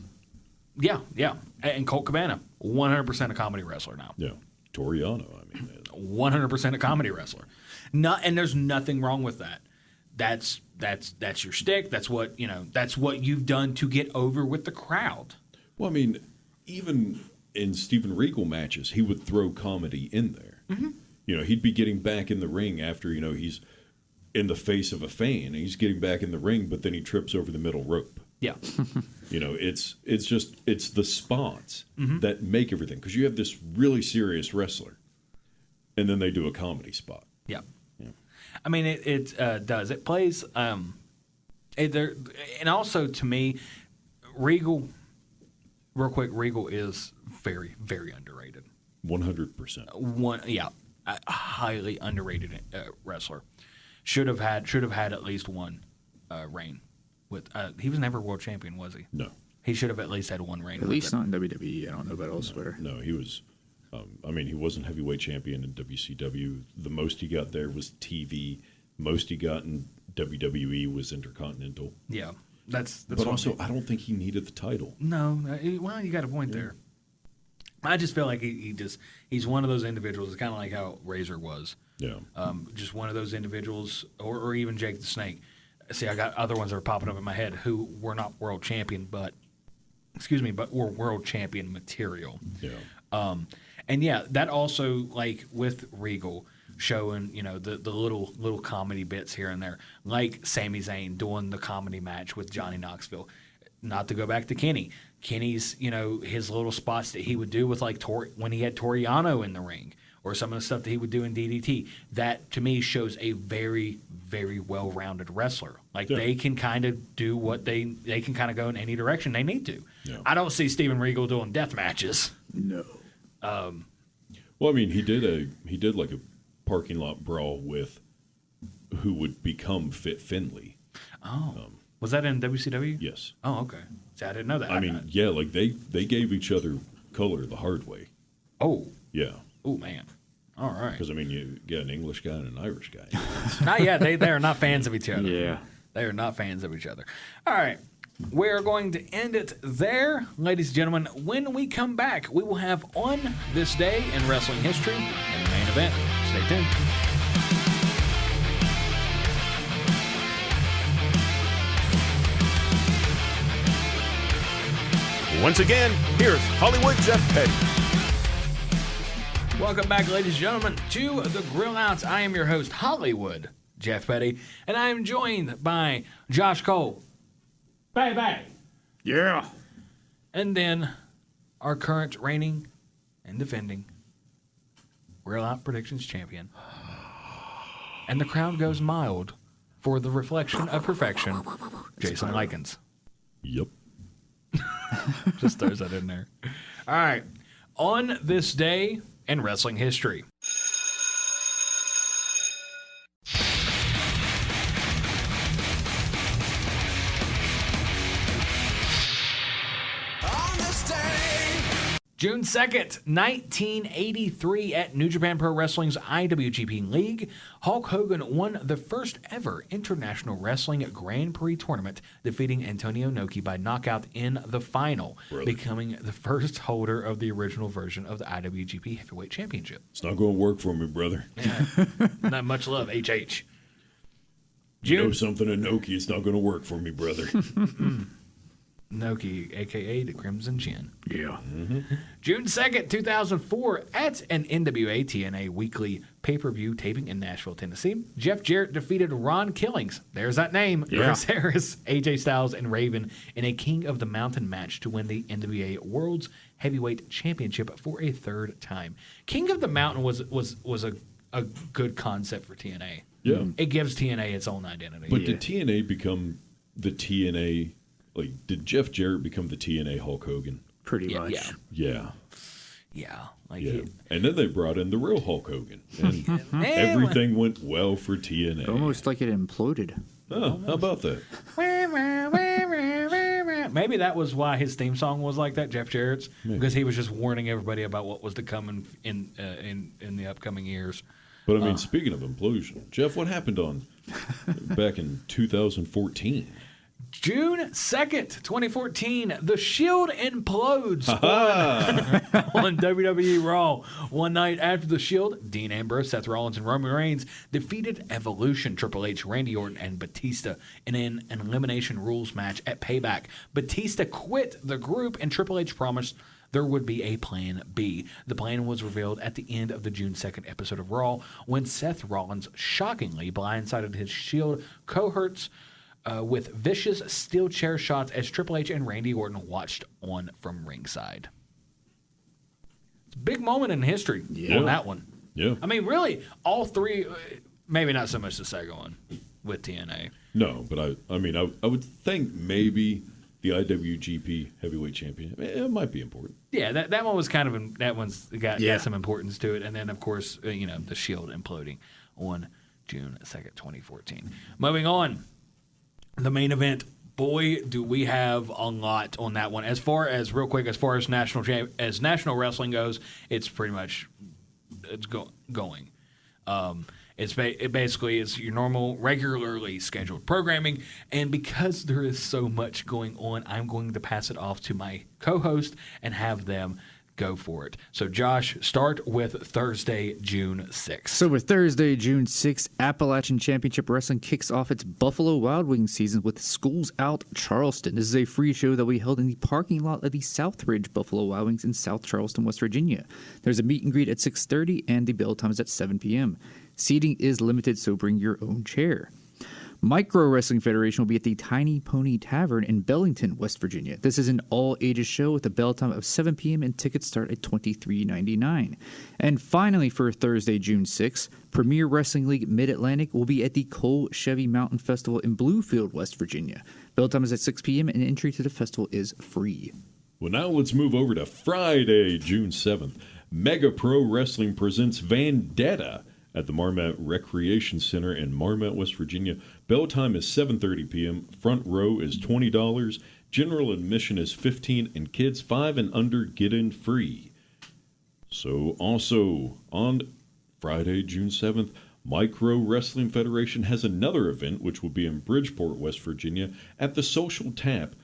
Yeah. And Colt Cabana, 100% a comedy wrestler now. Yeah, Toriano. 100% a comedy wrestler. And there's nothing wrong with that. That's your shtick. That's what you've done to get over with the crowd. Well, even in Steven Regal matches, he would throw comedy in there. Mm-hmm. He'd be getting back in the ring after, he's in the face of a fan. And he's getting back in the ring, but then he trips over the middle rope. Yeah. It's the spots that make everything. Because you have this really serious wrestler, and then they do a comedy spot. Yeah. It does. It plays. And also to me, Regal. Real quick, Regal is very, very underrated. 100%. A highly underrated wrestler. Should have had at least one reign. With he was never world champion, was he? No. He should have at least had one reign. At least not in WWE. I don't know about elsewhere. No, he was. He wasn't heavyweight champion in WCW. The most he got there was TV. Most he got in WWE was Intercontinental. Yeah, that's. But also, I don't think he needed the title. No, well, you got a point there. I just feel like he's one of those individuals. It's kind of like how Razor was. Yeah. Just one of those individuals, or even Jake the Snake. See, I got other ones that are popping up in my head who were not world champion, but were world champion material. Yeah. And yeah, that also, like with Regal, showing the little comedy bits here and there, like Sami Zayn doing the comedy match with Johnny Knoxville. Not to go back to Kenny's his little spots that he would do with when he had Toriano in the ring, or some of the stuff that he would do in DDT. That to me shows a very, very well-rounded wrestler. They can kind of do what they can kind of go in any direction they need to. Yeah. I don't see Steven Regal doing death matches. No. He did like a parking lot brawl with who would become Fit Finley. Oh, was that in WCW? Yes. Oh, okay. See, I didn't know that. They gave each other color the hard way. Oh. Yeah. Oh man. All right. Because you get an English guy and an Irish guy. Not yet. They are not fans of each other. Yeah. They are not fans of each other. All right. We're going to end it there, ladies and gentlemen. When we come back, we will have On This Day in Wrestling History and the main event. Stay tuned. Once again, here's Hollywood Jeff Petty. Welcome back, ladies and gentlemen, to the Grill Outs. I am your host, Hollywood Jeff Petty, and I am joined by Josh Cole. Bye. Yeah. And then our current reigning and defending Grill Out Predictions champion. And the crowd goes mild for the reflection of perfection, Jason Lykens. Yep. Just throws that in there. All right. On this day in wrestling history. June 2nd, 1983, at New Japan Pro Wrestling's IWGP League, Hulk Hogan won the first ever International Wrestling Grand Prix tournament, defeating Antonio Inoki by knockout in the final, becoming the first holder of the original version of the IWGP Heavyweight Championship. It's not going to work for me, brother. Yeah. Not much love, HH. You know something, Inoki, it's not going to work for me, brother. Inoki, a.k.a. the Crimson Chin. Yeah. Mm-hmm. June 2nd, 2004, at an NWA TNA weekly pay-per-view taping in Nashville, Tennessee, Jeff Jarrett defeated Ron Killings, there's that name, Chris Harris, AJ Styles, and Raven in a King of the Mountain match to win the NWA World's Heavyweight Championship for a third time. King of the Mountain was a good concept for TNA. Yeah. It gives TNA its own identity. But did TNA become the TNA... did Jeff Jarrett become the TNA Hulk Hogan? Pretty much. Yeah. Yeah. And then they brought in the real Hulk Hogan. And everything went well for TNA. Almost like it imploded. Oh, how about that? maybe that was why his theme song was like that, Jeff Jarrett's, because he was just warning everybody about what was to come in the upcoming years. But I mean, speaking of implosion, Jeff, what happened back in 2014? June 2nd, 2014, The Shield implodes on WWE Raw. One night after The Shield, Dean Ambrose, Seth Rollins, and Roman Reigns defeated Evolution, Triple H, Randy Orton, and Batista in an elimination rules match at Payback. Batista quit the group, and Triple H promised there would be a plan B. The plan was revealed at the end of the June 2nd episode of Raw when Seth Rollins shockingly blindsided his Shield cohorts with vicious steel chair shots as Triple H and Randy Orton watched on from ringside. It's a big moment in history on that one. Yeah. I mean, really, all three, maybe not so much the second one with TNA. No, but I would think maybe the IWGP Heavyweight Champion, it might be important. Yeah, that one was kind of, that one's got some importance to it. And then, of course, the Shield imploding on June 2nd, 2014. Moving on. The main event, boy, do we have a lot on that one. As far as national wrestling goes, it's pretty much going. It basically is your normal, regularly scheduled programming, and because there is so much going on, I'm going to pass it off to my co-host and have them go for it. So, Josh, start with Thursday, June 6th. So, with Thursday, June 6th, Appalachian Championship Wrestling kicks off its Buffalo Wild Wings season with Schools Out Charleston. This is a free show that we held in the parking lot of the Southridge Buffalo Wild Wings in South Charleston, West Virginia. There's a meet and greet at 6:30, and the bell time is at 7 p.m. Seating is limited, so bring your own chair. Micro Wrestling Federation will be at the Tiny Pony Tavern in Bellington, West Virginia. This is an all-ages show with a bell time of 7 p.m. and tickets start at $23.99. And finally, for Thursday, June 6th, Premier Wrestling League Mid-Atlantic will be at the Cole Chevy Mountain Festival in Bluefield, West Virginia. Bell time is at 6 p.m. and entry to the festival is free. Well, now let's move over to Friday, June 7th. Mega Pro Wrestling presents Vendetta at the Marmot Recreation Center in Marmot, West Virginia. Bell time is 7:30 p.m. Front row is $20. General admission is $15, and kids 5 and under get in free. So also on Friday, June 7th, Micro Wrestling Federation has another event, which will be in Bridgeport, West Virginia, at the Social Tap.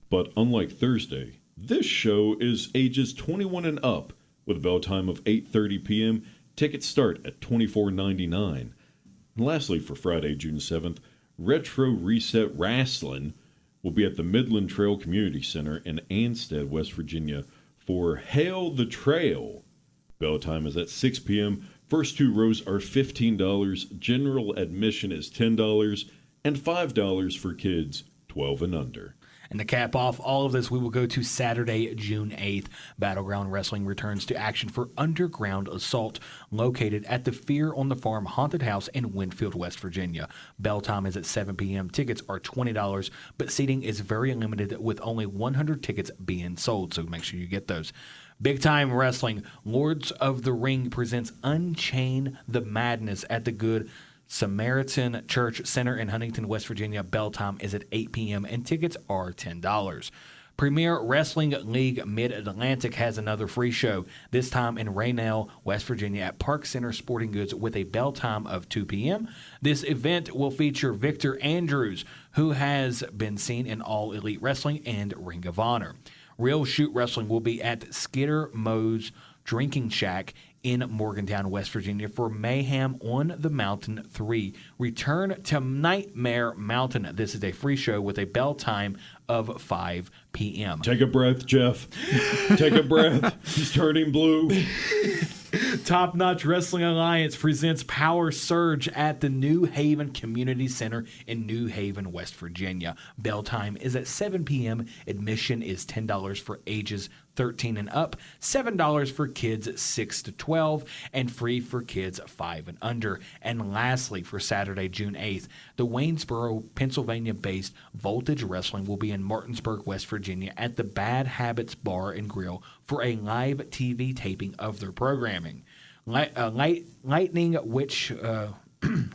But unlike Thursday, this show is ages 21 and up with a bell time of 8:30 p.m. Tickets start at $24.99. And lastly, for Friday, June 7th, Retro Reset Wrestling will be at the Midland Trail Community Center in Ansted, West Virginia for Hail the Trail. Bell time is at 6 p.m. First 2 rows are $15. General admission is $10 and $5 for kids 12 and under. And to cap off all of this, we will go to Saturday, June 8th. Battleground Wrestling returns to action for Underground Assault, located at the Fear on the Farm Haunted House in Winfield, West Virginia. Bell time is at 7 p.m. Tickets are $20, but seating is very limited with only 100 tickets being sold, so make sure you get those. Big Time Wrestling, Lords of the Ring presents Unchain the Madness at the Good Samaritan Church Center in Huntington, West Virginia. Bell time is at 8 p.m. and tickets are $10. Premier Wrestling League Mid-Atlantic has another free show, this time in Raynell, West Virginia at Park Center Sporting Goods with a bell time of 2 p.m. This event will feature Victor Andrews, who has been seen in All Elite Wrestling and Ring of Honor. Real Shoot Wrestling will be at Skidder Moe's Drinking Shack in Morgantown, West Virginia for Mayhem on the Mountain 3. Return to Nightmare Mountain. This is a free show with a bell time of 5 p.m. Take a breath, Jeff. Take a breath. He's turning blue. Top Notch Wrestling Alliance presents Power Surge at the New Haven Community Center in New Haven, West Virginia. Bell time is at 7 p.m. Admission is $10 for ages 13 and up, $7 for kids 6 to 12, and free for kids 5 and under. And lastly, for Saturday, June 8th, the Waynesboro, Pennsylvania-based Voltage Wrestling will be in Martinsburg, West Virginia at the Bad Habits Bar and Grill for a live TV taping of their programming. Lightning Witch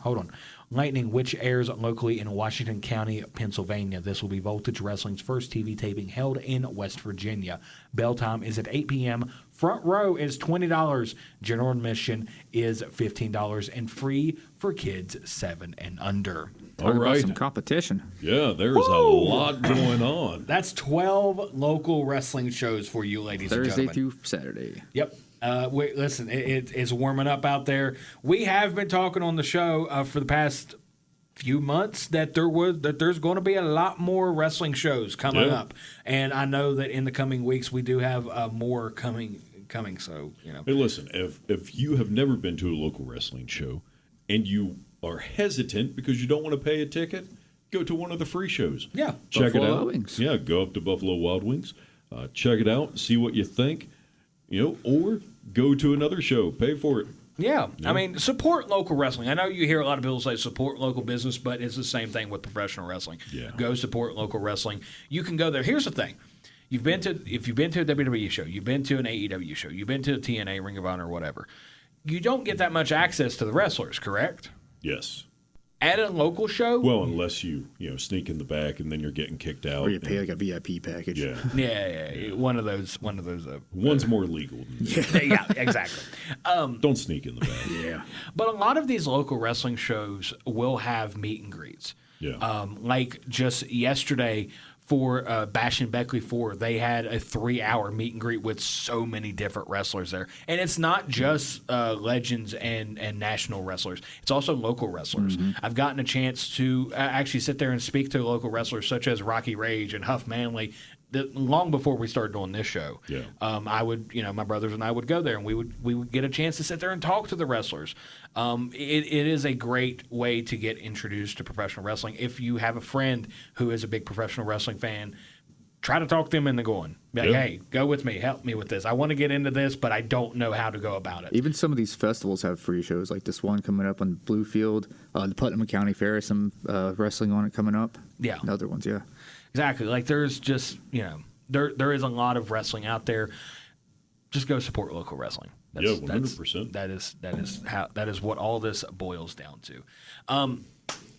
hold on. Lightning, which airs locally in Washington County, Pennsylvania. This will be Voltage Wrestling's first TV taping held in West Virginia. Bell time is at 8 p.m. Front row is $20. General admission is $15 and free for kids 7 and under. All right. Some competition. Yeah, there's a lot going on. That's 12 local wrestling shows for you, ladies and Thursday gentlemen. through Saturday. Yep. Listen, it's warming up out there. We have been talking on the show for the past few months that there's going to be a lot more wrestling shows coming up, and I know that in the coming weeks we do have more coming. So Hey, listen, if you have never been to a local wrestling show and you are hesitant because you don't want to pay a ticket, go to one of the free shows. Yeah, check Buffalo it out. Wild Wings. Yeah, go up to Buffalo Wild Wings, check it out, see what you think, or go to another show, pay for it. Yeah, I mean, support local wrestling. I know you hear a lot of people say support local business, but it's the same thing with professional wrestling. Yeah. Go support local wrestling. You can go there. Here's the thing. If you've been to a WWE show, you've been to an AEW show, you've been to a TNA, Ring of Honor, whatever, you don't get that much access to the wrestlers, correct? Yes. At a local show? Well, unless you sneak in the back and then you're getting kicked out. Or you pay like a VIP package. Yeah. Yeah, one of those. One's more legal than the other. Yeah, exactly. Don't sneak in the back. Yeah. But a lot of these local wrestling shows will have meet and greets. Yeah. Like just yesterday for Bash and Beckley 4, they had a 3-hour meet and greet with so many different wrestlers there. And it's not just legends and national wrestlers. It's also local wrestlers. Mm-hmm. I've gotten a chance to actually sit there and speak to local wrestlers such as Rocky Rage and Huff Manley long before we started doing this show. Yeah. I would, my brothers and I would go there, and we would get a chance to sit there and talk to the wrestlers. It is a great way to get introduced to professional wrestling. If you have a friend who is a big professional wrestling fan, try to talk them into going. Be like, hey, go with me, help me with this. I want to get into this, but I don't know how to go about it. Even some of these festivals have free shows, like this one coming up on Bluefield, the Putnam County Fair, some wrestling on it coming up. Yeah. And other ones, yeah. Exactly. Like there's just, there is a lot of wrestling out there. Just go support local wrestling. Yeah, 100%. That is what all this boils down to.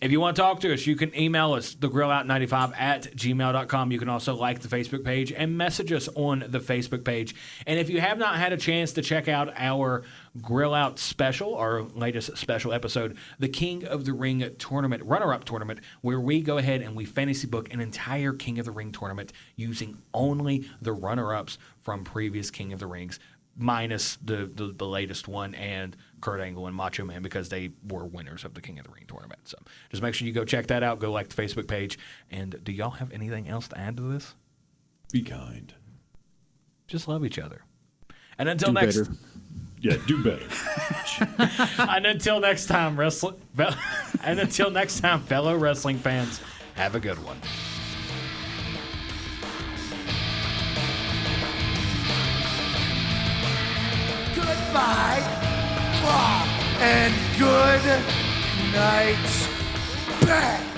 If you want to talk to us, you can email us, thegrillout95@gmail.com. You can also like the Facebook page and message us on the Facebook page. And if you have not had a chance to check out our Grill Out special, our latest special episode, the King of the Ring tournament, runner-up tournament, where we go ahead and we fantasy book an entire King of the Ring tournament using only the runner-ups from previous King of the Rings, minus the latest one and Kurt Angle and Macho Man, because they were winners of the King of the Ring tournament. So just make sure you go check that out. Go like the Facebook page. And do y'all have anything else to add to this? Be kind. Just love each other. And until next... better. Yeah, do better. And until next time, fellow wrestling fans, have a good one. Goodbye, and good night, back.